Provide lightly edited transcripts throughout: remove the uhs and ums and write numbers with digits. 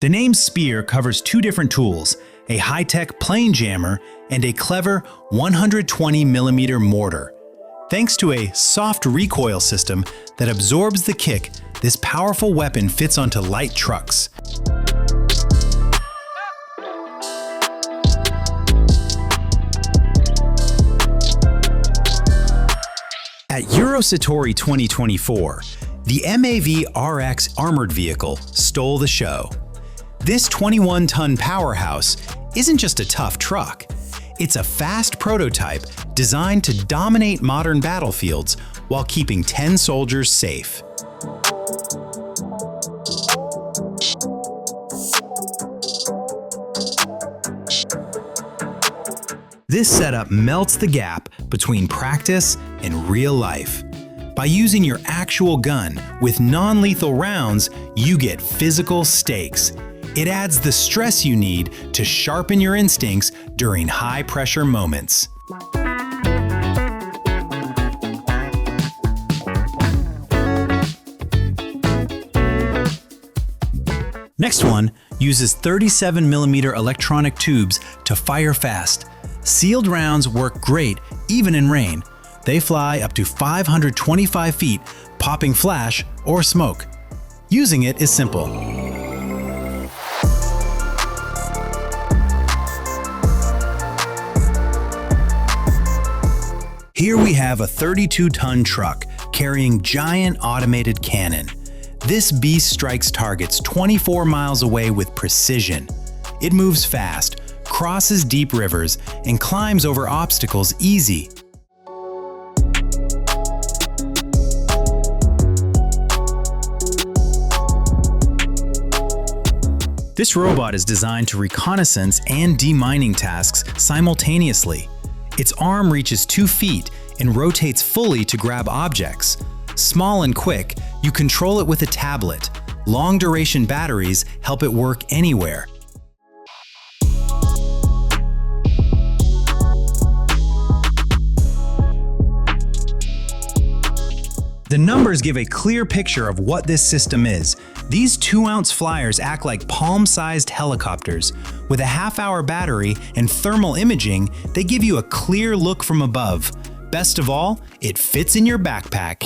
The name Spear covers two different tools, a high-tech plane jammer and a clever 120mm mortar. Thanks to a soft recoil system that absorbs the kick, this powerful weapon fits onto light trucks. At Eurosatory 2024, the MAV RX armored vehicle stole the show. This 21-ton powerhouse isn't just a tough truck. It's a fast prototype designed to dominate modern battlefields while keeping 10 soldiers safe. This setup melts the gap between practice and real life. By using your actual gun with non-lethal rounds, you get physical stakes. It adds the stress you need to sharpen your instincts during high-pressure moments. Next one uses 37mm electronic tubes to fire fast. Sealed rounds work great even in rain. They fly up to 525 feet, popping flash or smoke. Using it is simple. Here we have a 32-ton truck carrying giant automated cannon. This beast strikes targets 24 miles away with precision. It moves fast, crosses deep rivers, and climbs over obstacles easy. This robot is designed to reconnaissance and demining tasks simultaneously. Its arm reaches 2 feet and rotates fully to grab objects. Small and quick, you control it with a tablet. Long-duration batteries help it work anywhere. The numbers give a clear picture of what this system is. These 2-ounce flyers act like palm-sized helicopters. With a half-hour battery and thermal imaging, they give you a clear look from above. Best of all, it fits in your backpack.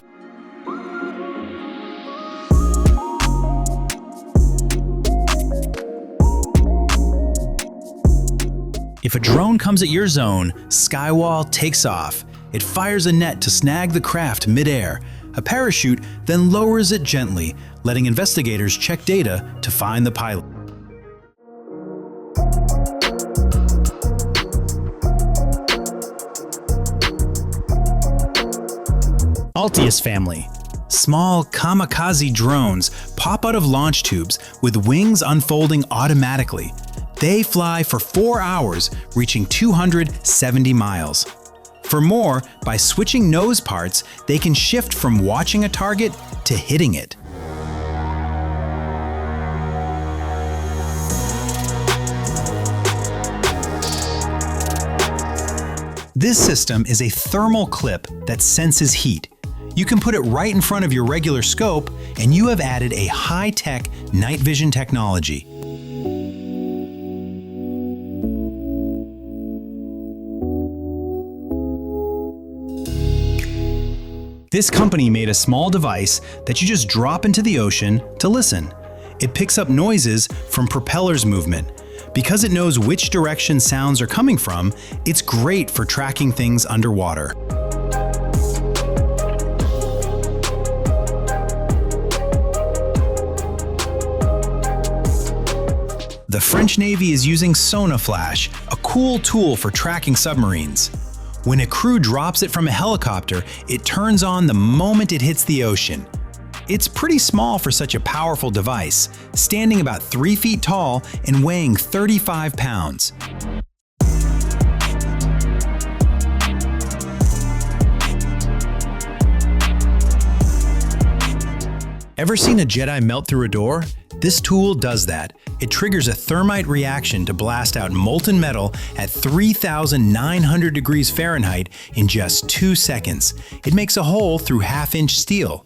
If a drone comes at your zone, Skywall takes off. It fires a net to snag the craft mid-air. A parachute then lowers it gently, letting investigators check data to find the pilot. Altius family. Small kamikaze drones pop out of launch tubes with wings unfolding automatically. They fly for 4 hours, reaching 270 miles. For more, by switching nose parts, they can shift from watching a target to hitting it. This system is a thermal clip that senses heat. You can put it right in front of your regular scope, and you have added a high-tech night vision technology. This company made a small device that you just drop into the ocean to listen. It picks up noises from propellers movement. Because it knows which direction sounds are coming from, it's great for tracking things underwater. The French Navy is using Sonaflash, a cool tool for tracking submarines. When a crew drops it from a helicopter, it turns on the moment it hits the ocean. It's pretty small for such a powerful device, standing about 3 feet tall and weighing 35 pounds. Ever seen a Jedi melt through a door? This tool does that. It triggers a thermite reaction to blast out molten metal at 3,900 degrees Fahrenheit in just 2 seconds. It makes a hole through half-inch steel.